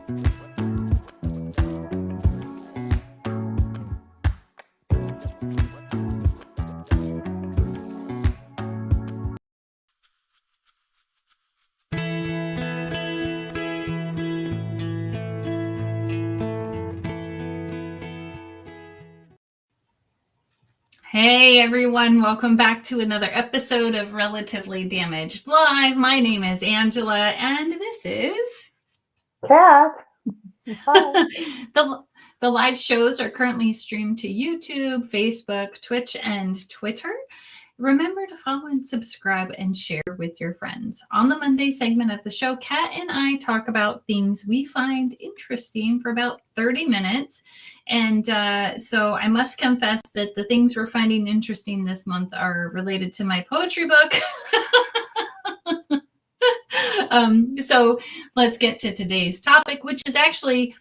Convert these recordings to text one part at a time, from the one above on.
Hey everyone, welcome back to another episode of Relatively Damaged Live. My name is Angela and this is Kat. Hi. the live shows are currently streamed to YouTube, Facebook, Twitch, and Twitter. Remember to follow and subscribe and share with your friends. On the Monday segment of the show, Kat and I talk about things we find interesting for about 30 minutes. And so I must confess that the things we're finding interesting this month are related to my poetry book. So let's get to today's topic, which is actually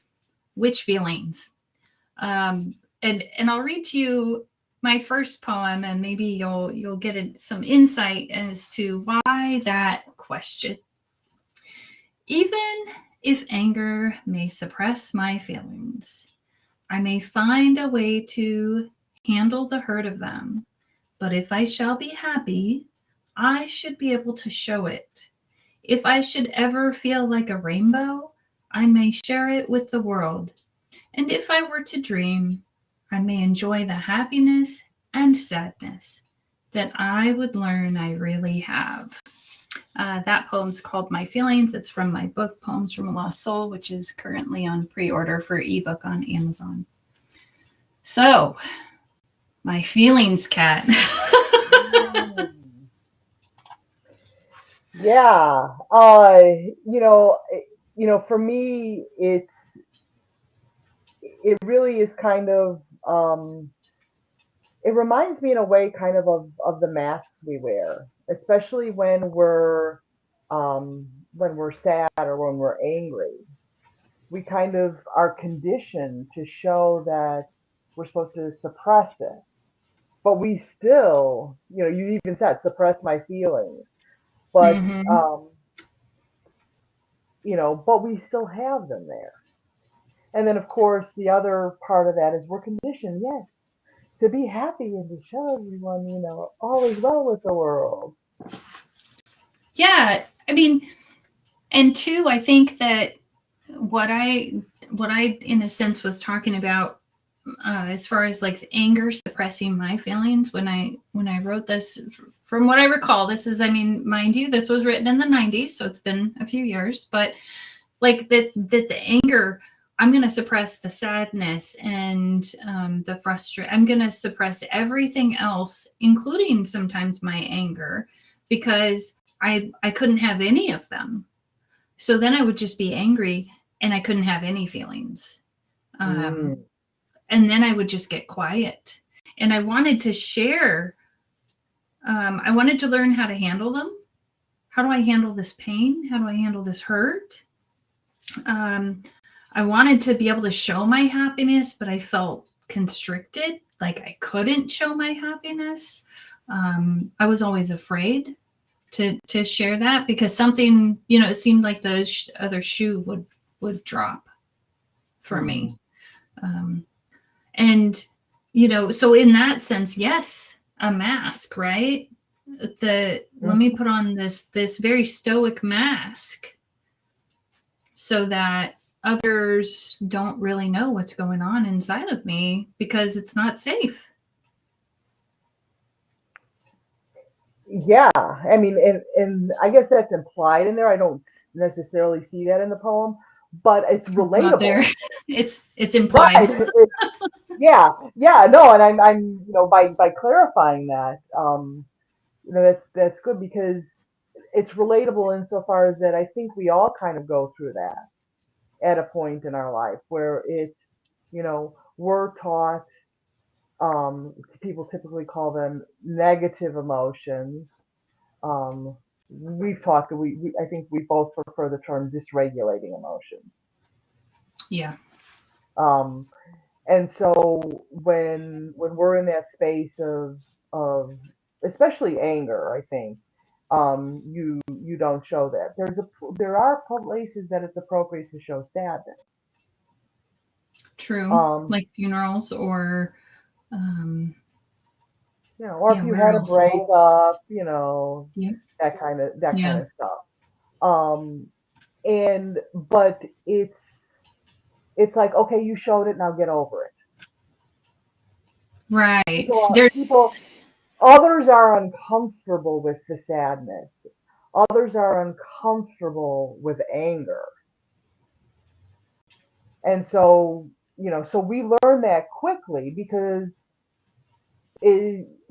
witch feelings. And I'll read to you my first poem, and maybe you'll get some insight as to why that question. Even if anger may suppress my feelings, I may find a way to handle the hurt of them. But if I shall be happy, I should be able to show it. If I should ever feel like a rainbow, I may share it with the world. And if I were to dream, I may enjoy the happiness and sadness that I would learn I really have. That poem's called My Feelings. It's from my book, Poems from a Lost Soul, which is currently on pre-order for ebook on Amazon. So, my feelings, Kat. Yeah. For me, it really is kind of it reminds me in a way kind of the masks we wear, especially when we're sad or when we're angry. We kind of are conditioned to show that we're supposed to suppress this. But we still, you even said suppress my feelings. But Mm-hmm. but we still have them there. And then, of course, the other part of that is we're conditioned, yes, to be happy and to show everyone, all is well with the world. Yeah, I mean, and two, I think that what I in a sense was talking about as far as like anger suppressing my feelings when I wrote this, from what I recall, this is, I mean, mind you, this was written in the 90s, so it's been a few years, but like that the anger, I'm going to suppress the sadness and the frustration. I'm going to suppress everything else, including sometimes my anger, because I couldn't have any of them. So then I would just be angry and I couldn't have any feelings. And then I would just get quiet. And I wanted to share. I wanted to learn how to handle them. How do I handle this pain? How do I handle this hurt? I wanted to be able to show my happiness, but I felt constricted. Like I couldn't show my happiness. I was always afraid to share that because something, it seemed like the other shoe would drop for me. And, so in that sense, yes, a mask, right? Let me put on this very stoic mask so that others don't really know what's going on inside of me because it's not safe. Yeah, I mean, and I guess that's implied in there. I don't necessarily see that in the poem, but it's relatable. It's not there. It's implied. Right. Yeah, no, and I'm by clarifying that, that's good because it's relatable insofar as that I think we all kind of go through that at a point in our life where it's, we're taught, people typically call them negative emotions. We've talked, I think we both prefer the term dysregulating emotions. Yeah. And so when we're in that space of especially anger, I think you don't show that. There are places that it's appropriate to show sadness. True. Um, Like funerals or um, or if yeah, you where had a else? breakup, Yep. that kind Yeah. of stuff. Um, and but it's like, okay, you showed it, now get over it. Right. People There people Others are uncomfortable with the sadness. Others are uncomfortable with anger. And so, so we learn that quickly because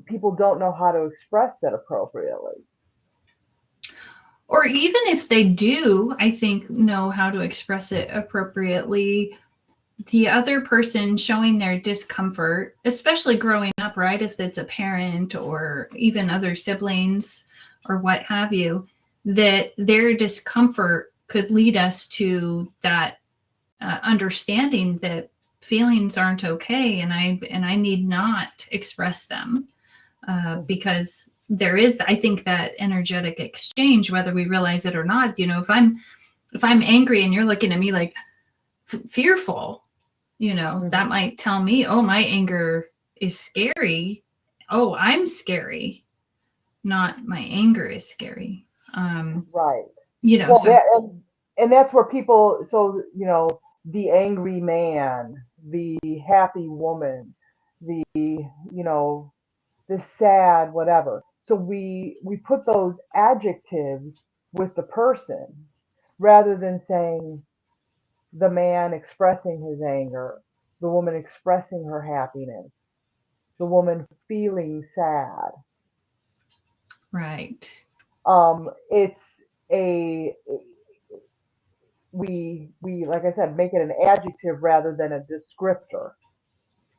people don't know how to express that appropriately. or even if they do, I think know how to express it appropriately, the other person showing their discomfort, especially growing up, right? If it's a parent or even other siblings or what have you, that their discomfort could lead us to that understanding that feelings aren't okay, and I need not express them because there is, I think, that energetic exchange, whether we realize it or not. If I'm angry and you're looking at me like fearful, Hmm. that might tell me, oh, my anger is scary. Oh, I'm scary, not my anger is scary. Right. Well, So and that's where people, so, the angry man, the happy woman, you know, the sad whatever. So we put those adjectives with the person rather than saying the man expressing his anger, the woman expressing her happiness, the woman feeling sad. right. It's a we like I said, make it an adjective rather than a descriptor.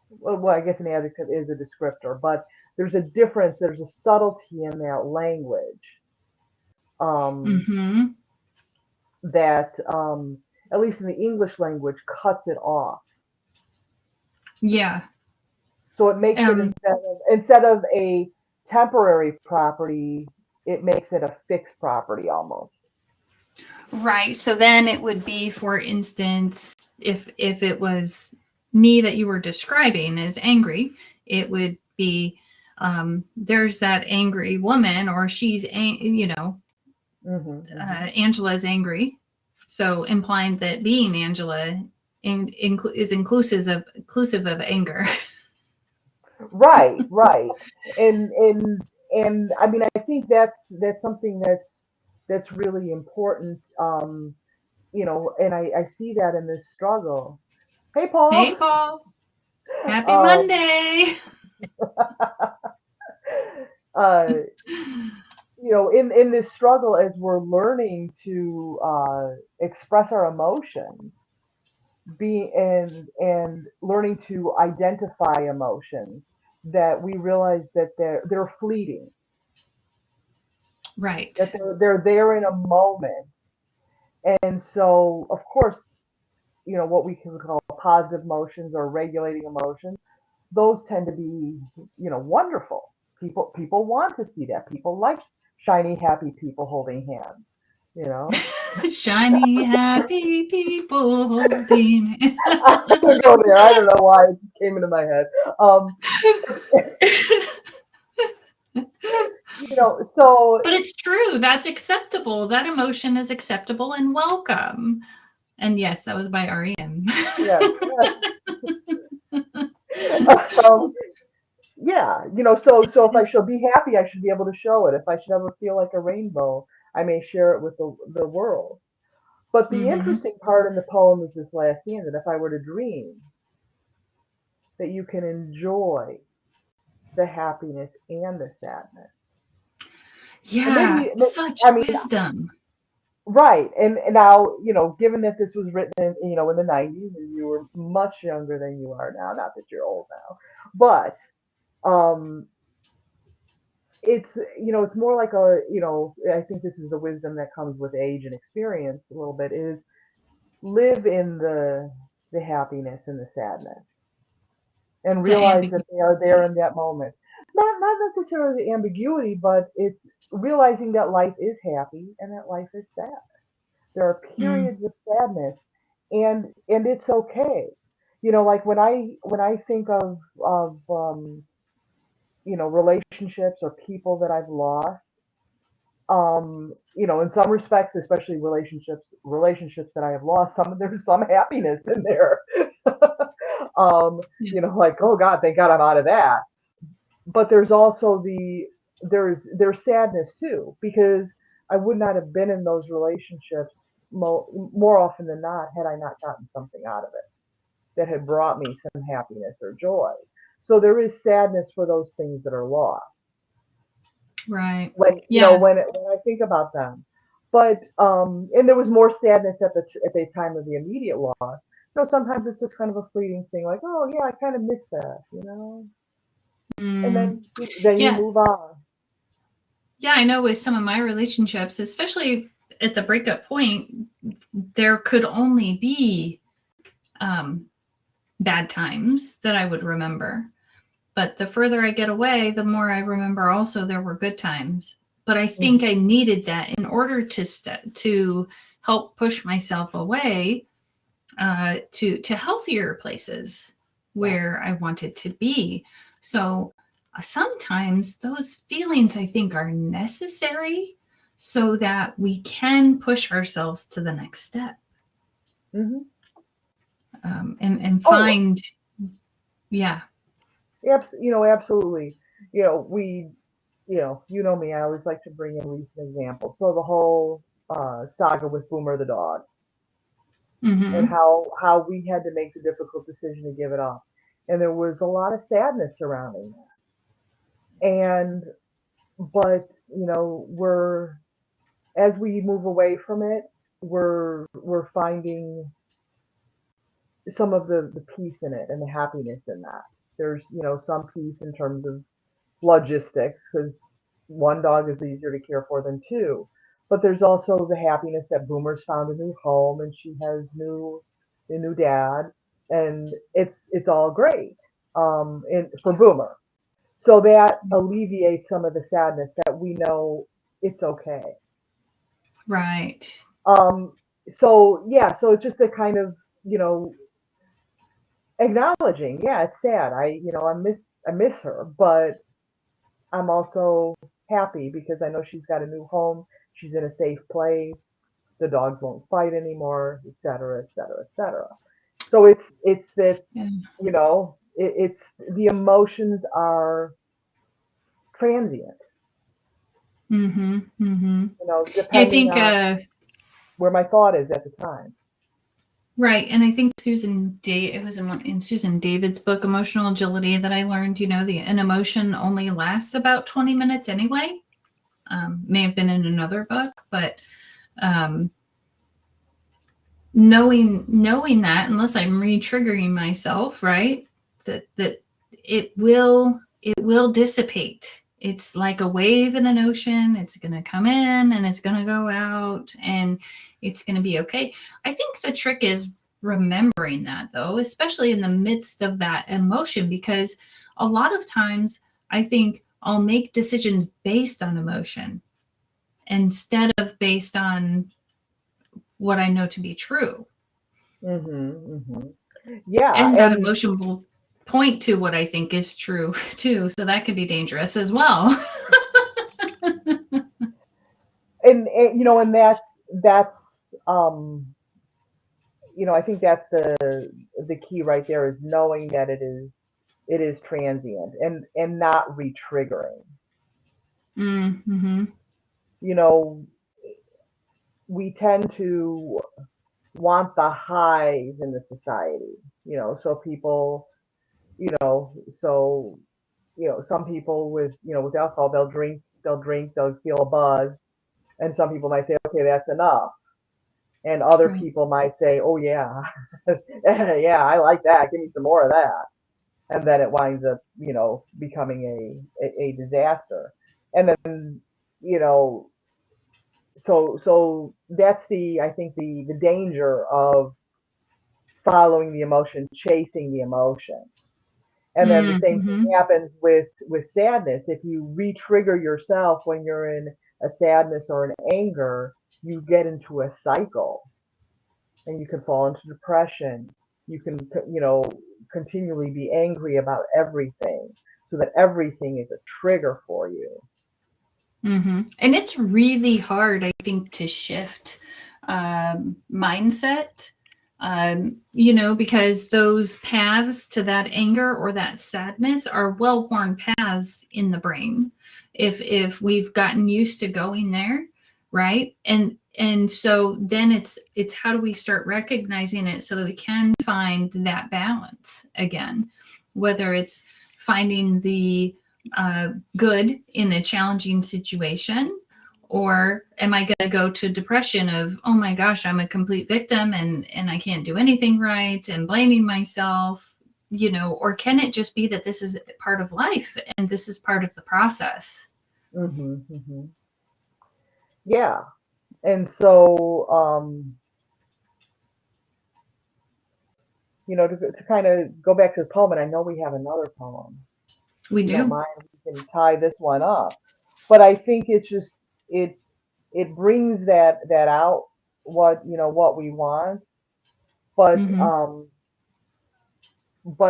Well, I guess an adjective is a descriptor, but there's a difference. There's a subtlety in that language, um, Mm-hmm. that, at least in the English language, cuts it off. Yeah. So it makes it, um instead of a temporary property, it makes it a fixed property almost. right, so then it would be, for instance, if it was me that you were describing as angry, it would be, there's that angry woman, or Hmm. Hmm. Angela's angry. So implying that being Angela is inclusive of anger. Right, right, and I mean, I think that's something that's really important. And I see that in this struggle. Hey, Paul. Hey, Paul. Happy um, Monday. uh, in this struggle, as we're learning to express our emotions, be and learning to identify emotions, that we realize that they're fleeting, that Right. they're there in a moment. And so, of course, what we can call positive emotions or regulating emotions, those tend to be, wonderful. People want to see that. People like shiny, happy people holding hands. You know, Shiny, happy people holding. I have to go there. I don't know why it just came into my head. Um, so But it's true. That's acceptable. That emotion is acceptable and welcome. And yes, that was by REM. yes, yes. um, yeah, so if I shall be happy, I should be able to show it. If I should ever feel like a rainbow, I may share it with the world. But the Mm-hmm. interesting part in the poem is this last stanza: if I were to dream that you can enjoy the happiness and the sadness. And Yeah, maybe, such I mean, wisdom. right. And now, given that this was written in the 90s, and you were much younger than you are now, not that you're old now, but um, it's more like I think this is the wisdom that comes with age and experience a little bit, is live in the happiness and the sadness, and The realize that ambiguity. they are there in that moment. not necessarily the ambiguity, but it's realizing that life is happy and that life is sad. There are Mm, periods of sadness, and it's okay. Like when I think of relationships or people that I've lost, in some respects, especially relationships that I have lost, there's some happiness in there. yeah. Like, oh God, thank God I'm out of that. But there's also there's sadness too, because I would not have been in those relationships more often than not had I not gotten something out of it that had brought me some happiness or joy. So there is sadness for those things that are lost Right. when Yeah. when I think about them. But and there was more sadness at the time of the immediate loss. Sometimes it's just kind of a fleeting thing, like, oh yeah, I kind of miss that. And Mm, then you yeah. move on. Yeah. I know with some of my relationships, especially at the breakup point, there could only be um, bad times that I would remember. But the further I get away, the more I remember also there were good times. But I think I Hmm. needed that in order to help push myself away to healthier places Yeah. where I wanted to be. So sometimes those feelings I think are necessary so that we can push ourselves to the next step, Hmm. and Oh, find, yeah. absolutely. We, me. I always like to bring in recent examples. So the whole saga with Boomer the dog, and Mm-hmm. how we had to make the difficult decision to give it up, and there was a lot of sadness surrounding that. And but we're as we move away from it, we're finding some of the peace in it and the happiness in that. There's some peace in terms of logistics, because one dog is easier to care for than two. But there's also the happiness that Boomer's found a new home and she has a new dad, and it's all great. For Boomer, so that alleviates some of the sadness that we know it's okay. Right. Um, so yeah, so it's just a kind of you know acknowledging, yeah, it's sad. I miss her, but I'm also happy because I know she's got a new home. She's in a safe place. The dogs won't fight anymore, et cetera, et cetera, et cetera. So Yeah. it's the emotions are transient, Mm-hmm. Mm-hmm. Yeah, I depending think on where my thought is at the time. right, and I think it was in Susan David's book, Emotional Agility, that I learned. An emotion only lasts about 20 minutes anyway. May have been in another book, but um, knowing that, unless I'm re-triggering myself, right, that it will dissipate. It's like a wave in an ocean. It's going to come in and it's going to go out, and it's going to be okay. I think the trick is remembering that, though, especially in the midst of that emotion, because a lot of times I think I'll make decisions based on emotion instead of based on what I know to be true. Hmm. Yeah, And that and emotion will point to what I think is true too. So that can be dangerous as well. and that's I think that's the key right there, is knowing that it is transient and not re-triggering. Mm-hmm. You know, we tend to want the highs in the society. So people, so some people with alcohol, they'll feel a buzz, and some people might say, okay, that's enough. And other Right. people might say, oh yeah, yeah, I like that. Give me some more of that. And then it winds up, becoming a disaster. And then, you know, so that's I think the danger of following the emotion, chasing the emotion. And then the same thing Mm-hmm. happens with sadness. If you re-trigger yourself when you're in a sadness or an anger, you get into a cycle, and you can fall into depression. You can, continually be angry about everything, so that everything is a trigger for you. Mm-hmm. And it's really hard, I think, to shift mindset, because those paths to that anger or that sadness are well-worn paths in the brain. If we've gotten used to going there, right? And so then it's how do we start recognizing it so that we can find that balance again, whether it's finding the good in a challenging situation, or am I going to go to depression of, oh my gosh, I'm a complete victim and I can't do anything right and blaming myself, or can it just be that this is part of life and this is part of the process? Hmm. Hmm. Yeah. And so, to kind of go back to the poem, and I know we have another poem. We If you don't do. mind, we can tie this one up. But I think it's just it it brings that out, what we want. But Mm-hmm.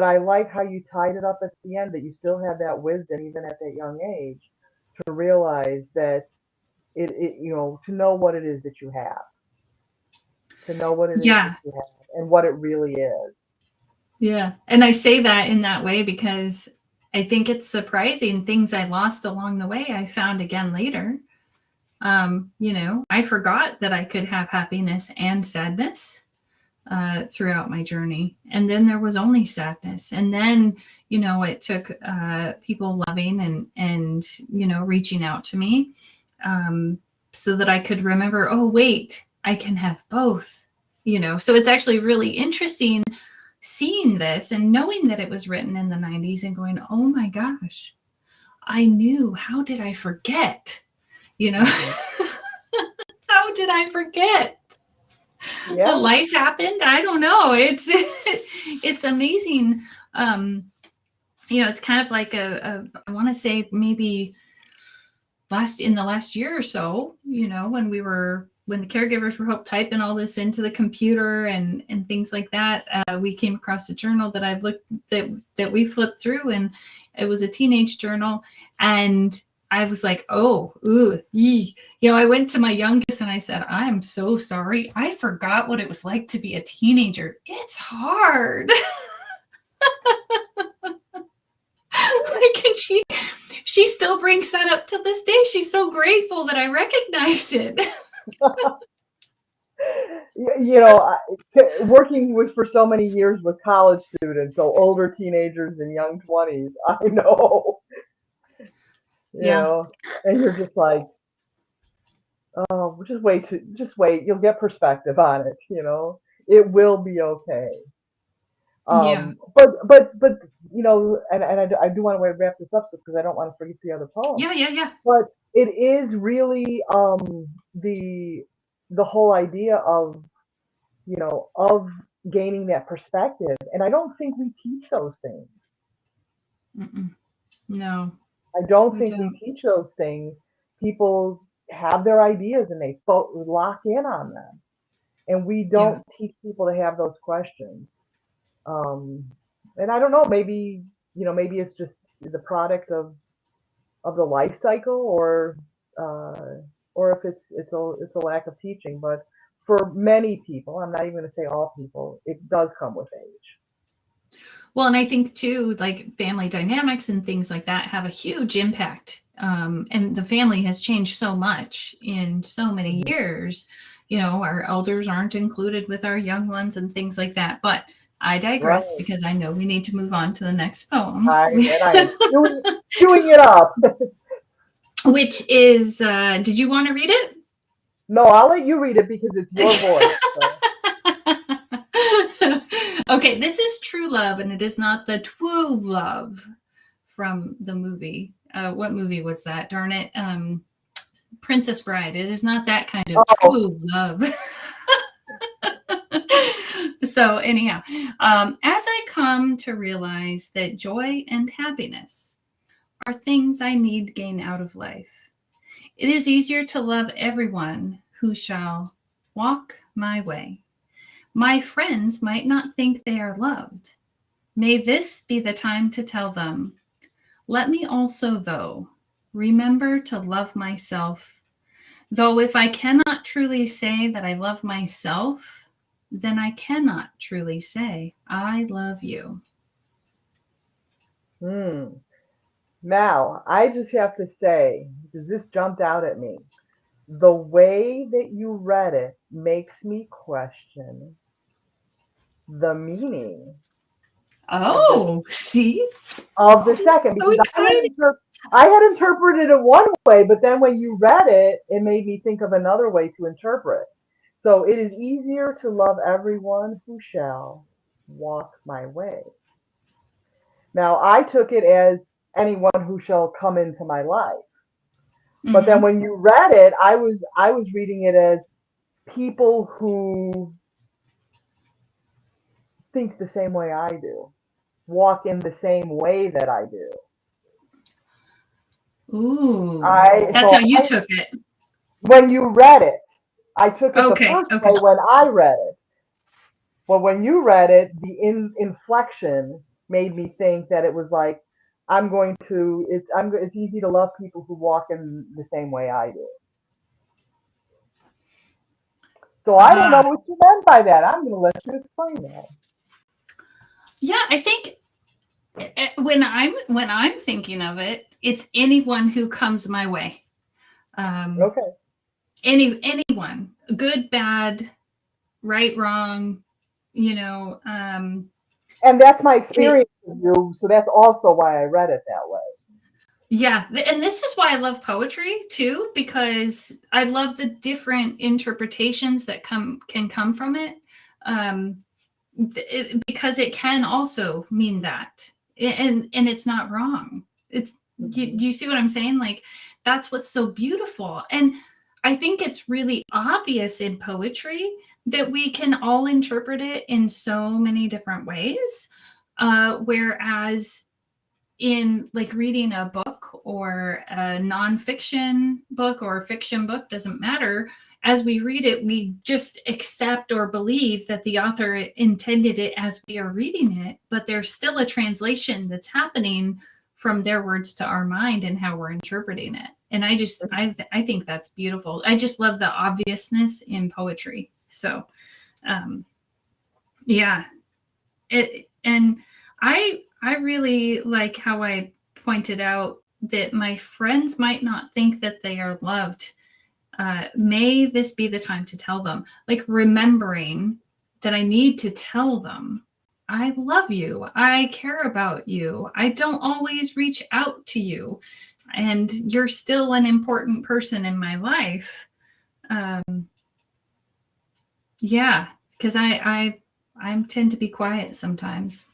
I like how you tied it up at the end, that you still have that wisdom even at that young age, to realize that to know what it is that you have, to know what it is that Yeah. you have and what it really is. Yeah. And I say that in that way because I think it's surprising things I lost along the way I found again later. I forgot that I could have happiness and sadness throughout my journey. And then there was only sadness. And then, it took people loving and reaching out to me, um, so that I could remember, oh, wait, I can have both. So it's actually really interesting seeing this and knowing that it was written in the 90s and going, oh my gosh, I knew. How did I forget? You know, Hmm. how did I forget? Yeah. Life happened. I don't know. It's it's amazing. Um, it's kind of like I want to say maybe in the last year or so, when the caregivers were help typing all this into the computer and things like that, we came across a journal that I looked that we flipped through, and it was a teenage journal, and I was like, oh, ooh, yee. I went to my youngest and I said, I'm so sorry. I forgot what it was like to be a teenager. It's hard. Like, and she still brings that up to this day. She's so grateful that I recognized it. Working with for so many years with college students, so older teenagers and young 20s, I know, Yeah. and you're just like, oh, just wait, you'll get perspective on it, it will be okay. Yeah. But I do want to wrap this up, because I don't want to forget the other poem. Yeah. Yeah. Yeah. But it is really, the whole idea of gaining that perspective, and I don't think we teach those things. Mm-mm. No, I don't we think we don't. teach those things. People have their ideas and they lock in on them, and we Yeah. don't teach people to have those questions. Um, and I don't know, maybe it's just the product of the life cycle, uh, or if it's a lack of teaching. But for many people, I'm not even going to say all people, it does come with age. Well, and I think too, like family dynamics and things like that have a huge impact. And the family has changed so much in so many Mhm. years. Our elders aren't included with our young ones and things like that. But I digress Right. because I know we need to move on to the next poem, I am chewing it up. which is, did you want to read it? No, I'll let you read it because it's your voice. So. Okay, this is True Love, and it is not the True Love from the movie. What movie was that? Darn it. Princess Bride. It is not that kind of Oh, true love. So, anyhow, as I come to realize that joy and happiness are things I need gain out of life. It is easier to love everyone who shall walk my way. My friends might not think they are loved. May this be the time to tell them, let me also, though, remember to love myself. Though if I cannot truly say that I love myself, then I cannot truly say I love you. Now, I just have to say, because this jumped out at me, the way that you read it makes me question the meaning of the Oh, see? second, So because excited. I had interpreted it one way, but then when you read it, it made me think of another way to interpret. So it is easier to love everyone who shall walk my way. Now I took it as anyone who shall come into my life. But then Mm-hmm. when you read it, I was reading it as people who think the same way I do, walk in the same way that I do. Ooh, I that's so how you I took it. when you read it, I took it the Okay, first okay. way when I read it. But when you read it, the inflection made me think that it was like it's easy to love people who walk in the same way I do. So I don't know Aha. what you meant by that. I'm going to let you explain that. Yeah, I think when I'm thinking of it, it's anyone who comes my way. Um, Okay. anyone, good, bad, right, wrong. You know, And that's my it, experience with you, so that's also why I read it that way. yeah, and this is why I love poetry too, because I love the different interpretations that can come from it. Um, because it can also mean that, and it's not wrong. It's Hmm. do you see what I'm saying? Like that's what's so beautiful, and I think it's really obvious in poetry that we can all interpret it in so many different ways. Whereas in like reading a book or a nonfiction book or a fiction book, doesn't matter. As we read it, we just accept or believe that the author intended it as we are reading it, but there's still a translation that's happening from their words to our mind and how we're interpreting it. And I think that's beautiful. I just love the obviousness in poetry. So um, yeah, and I really like how I pointed out that my friends might not think that they are loved. May this be the time to tell them, like remembering that I need to tell them, I love you, I care about you, I don't always reach out to you, and you're still an important person in my life. Um, yeah, because I tend to be quiet sometimes.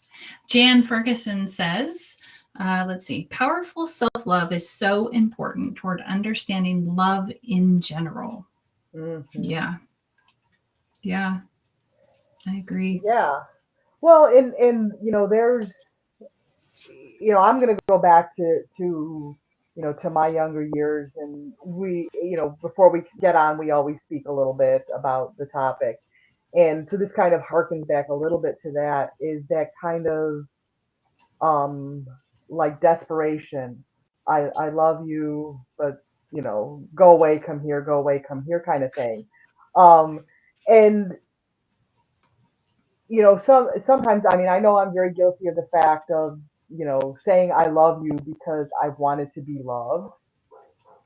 Jan Ferguson says, let's see, powerful self love is so important toward understanding love in general. Hmm. Yeah, yeah, I agree. Yeah. Well, there's I'm going to go back to my younger years, and before we get on, we always speak a little bit about the topic. And so this kind of harkens back a little bit to that, is that kind of um like desperation. I love you, but go away, come here, come here kind of thing. Um and sometimes, I mean, I know I'm very guilty of the fact of, saying I love you because I wanted to be loved.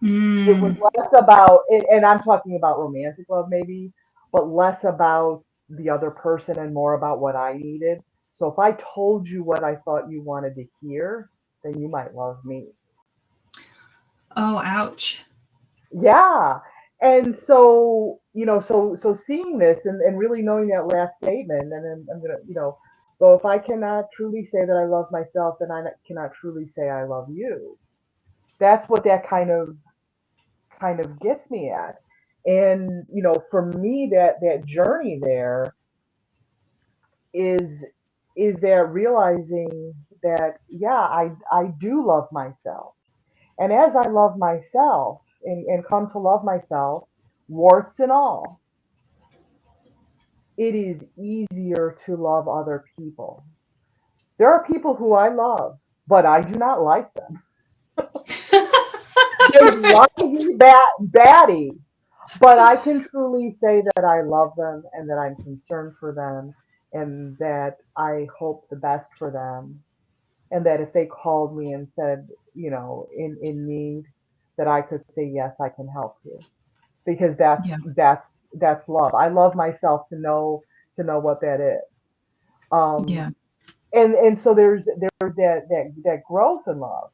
It was Mm. less about, and I'm talking about romantic love maybe, but less about the other person and more about what I needed. So if I told you what I thought you wanted to hear, then you might love me. Oh, ouch. Yeah. And so, so seeing this and really knowing that last statement, and then I'm gonna, so if I cannot truly say that I love myself, then cannot truly say I love you. That's what that kind of gets me at. And for me, that journey there is is that realizing that, yeah, I do love myself. And as I love myself and come to love myself, warts and all, it is easier to love other people. There are people who I love, but I do not like them. They Right. drive me batty, but I can truly say that I love them and that I'm concerned for them and that I hope the best for them. And that if they called me and said, in need, that I could say, yes, I can help you. Because Yeah. that's love. I love myself to know what that is. Yeah. And so there's that growth in love.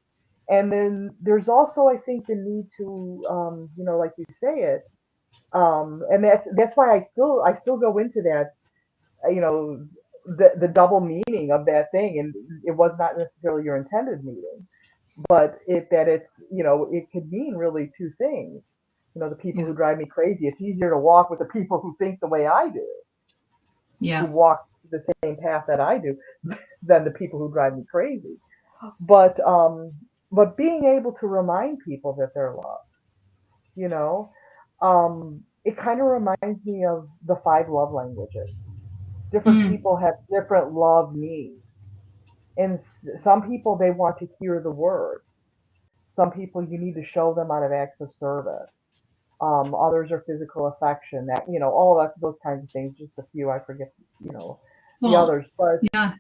And then there's also, I think, the need to, like you say it, and that's why I still go into that, you know, the double meaning of that thing, and it was not necessarily your intended meaning, but it could mean really two things. The people Yeah. who drive me crazy. It's easier to walk with the people who think the way I do, who Yeah. walk the same path that I do, than the people who drive me crazy. But being able to remind people that they're loved, you know, it kind of reminds me of the five love languages. Different Mm. people have different love needs, and some people, they want to hear the words. Some people, you need to show them out of acts of service. Others are physical affection, that all that, those kinds of things. Just a few, I forget, you know, the Well, others, but yeah.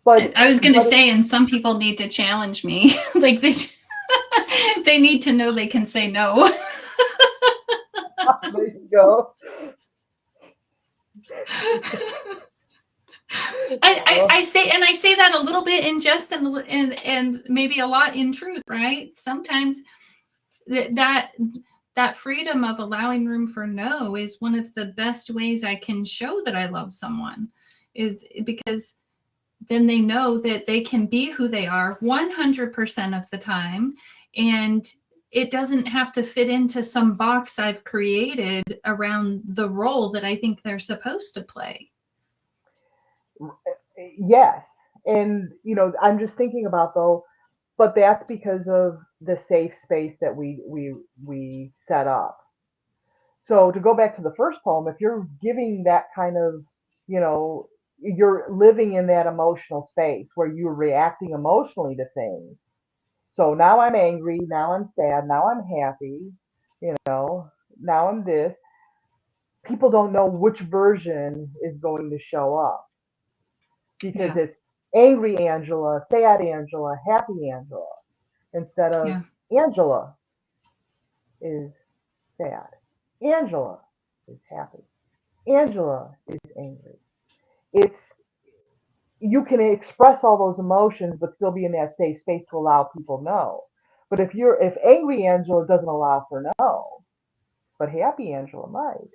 but I was going to but say, and some people need to challenge me. Like they need to know they can say no. there you go. I Oh, say, and I say that a little bit in jest and maybe a lot in truth, right? Sometimes that that freedom of allowing room for no is one of the best ways I can show that I love someone, is because then they know that they can be who they are 100% of the time, and it doesn't have to fit into some box I've created around the role that I think they're supposed to play. yes, and I'm just thinking about, though, but that's because of the safe space that we set up. So to go back to the first poem, if you're giving that kind of, you know, you're living in that emotional space where you're reacting emotionally to things. So now I'm angry, now I'm sad, now I'm happy, now I'm this. People don't know which version is going to show up because Yeah. it's angry Angela, sad Angela, happy Angela, instead of Yeah. Angela is sad, Angela is happy, Angela is angry. It's You can express all those emotions but still be in that safe space to allow people know. But if angry Angela doesn't allow for no, but happy Angela might,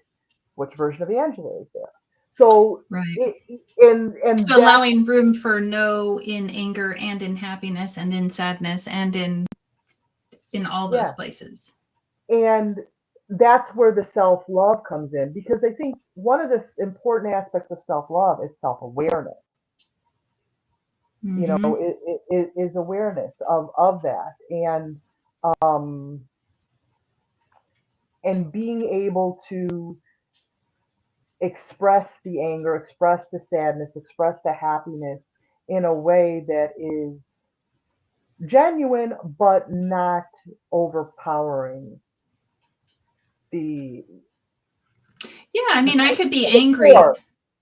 which version of Angela is there? So Right. it and So that's allowing room for no in anger and in happiness and in sadness and in all those yeah, places. and that's where the self love comes in, because I think one of the important aspects of self love is self awareness. Mm-hmm. It is awareness of that, um and being able to express the anger, express the sadness, express the happiness in a way that is genuine but not overpowering the Yeah, I mean, I could be the angry. core,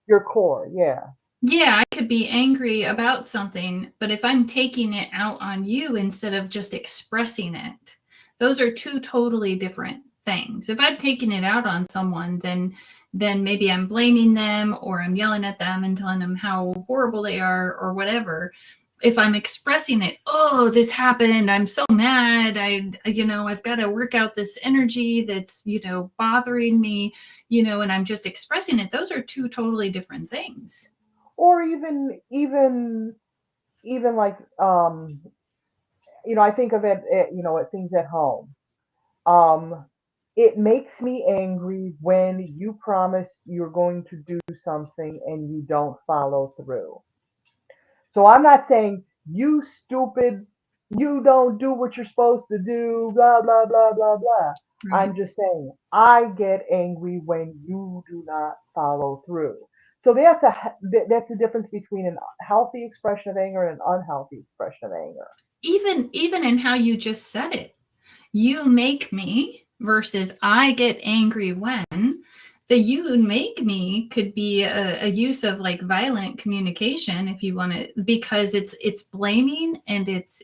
your core. Yeah, Yeah, I could be angry about something, but if I'm taking it out on you instead of just expressing it, those are two totally different things. If I'm taking it out on someone, then maybe I'm blaming them or I'm yelling at them and telling them how horrible they are or whatever. If I'm expressing it, oh, this happened, I'm so mad, I've got to work out this energy that's, bothering me, and I'm just expressing it. Those are two totally different things. or even like, I think of it at, at things at home. Um, it makes me angry when you promise you're going to do something and you don't follow through. So I'm not saying you stupid, you don't do what you're supposed to do, blah, blah, blah, blah, blah. Right. I'm just saying I get angry when you do not follow through. So that's the difference between a healthy expression of anger and an unhealthy expression of anger. Even in how you just said it, you make me versus I get angry when. The you make me could be a use of like violent communication if you want to, because it's blaming, and it's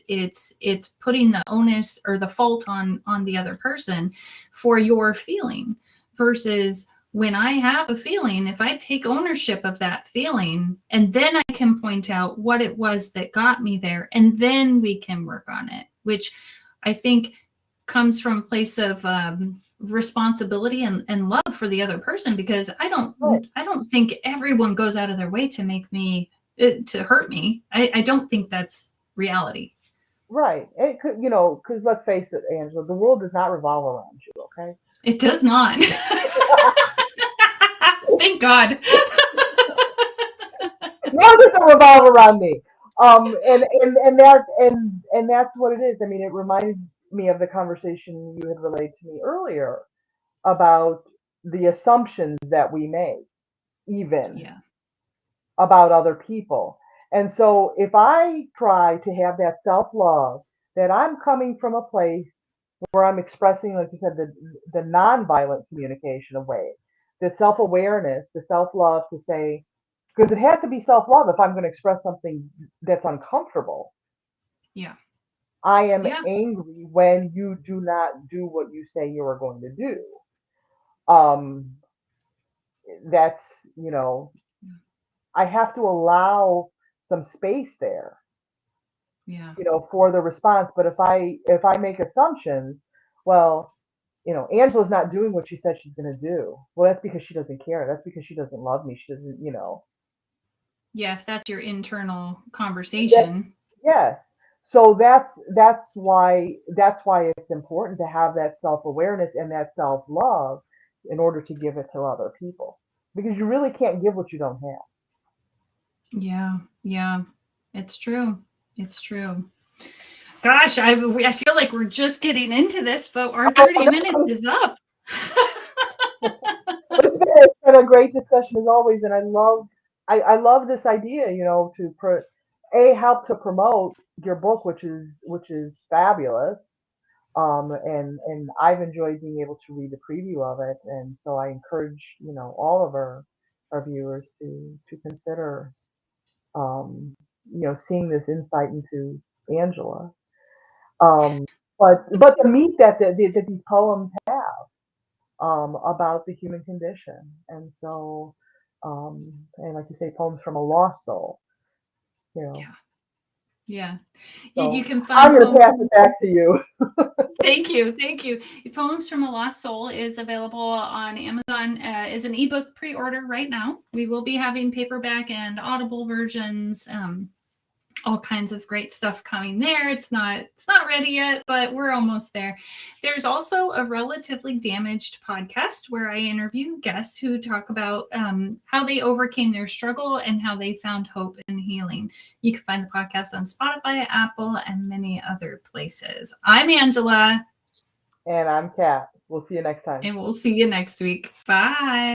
putting the onus or the fault on the other person for your feeling, versus when I have a feeling, if I take ownership of that feeling, and then I can point out what it was that got me there, and then we can work on it, which I think comes from a place of responsibility and love for the other person, because Right, I don't think everyone goes out of their way to make me to hurt me. I don't think that's reality. right. It could, because let's face it, Angela, the world does not revolve around you. Okay. It does not. Thank God. Now it doesn't revolve around me. And that's what it is. I mean, it reminded me of the conversation you had relayed to me earlier about the assumptions that we make, even Yeah. about other people. And so if I try to have that self love, that I'm coming from a place where I'm expressing, like you said, the nonviolent communication of way, the self awareness, the self love to say, because it has to be self love if I'm going to express something that's uncomfortable. Yeah. I am Yeah. angry when you do not do what you say you are going to do. Um, that's, I have to allow some space there, Yeah. for the response. But if I make assumptions, well, Angela's not doing what she said she's going to do. Well, that's because she doesn't care. That's because she doesn't love me. She doesn't. Yeah. If that's your internal That's conversation. yes. So that's why it's important to have that self awareness and that self love in order to give it to other people, because you really can't give what you don't have. Yeah. Yeah. It's true. It's true. Gosh, I feel like we're just getting into this, but our 30 minutes is up. It's been a great discussion as always, and I love this idea, help to promote your book, which is fabulous. And I've enjoyed being able to read the preview of it, and so I encourage all of our viewers to consider um, seeing this insight into Angela. Um, but the meat that these poems have about the human condition. And so, and like you say, poems from a lost soul, you know. Yeah. Yeah. You So can I'm find going to poems. pass it back to you. Thank you. Thank you. Poems from a Lost Soul is available on Amazon as an ebook pre-order right now. We will be having paperback and Audible versions. All kinds of great stuff coming there. It's not ready yet, but we're almost there. There's also a Relatively Damaged podcast where I interview guests who talk about how they overcame their struggle and how they found hope and healing. You can find the podcast on Spotify, Apple, and many other places. I'm Angela, And I'm Kat. We'll see you next time. and we'll see you next week. Bye.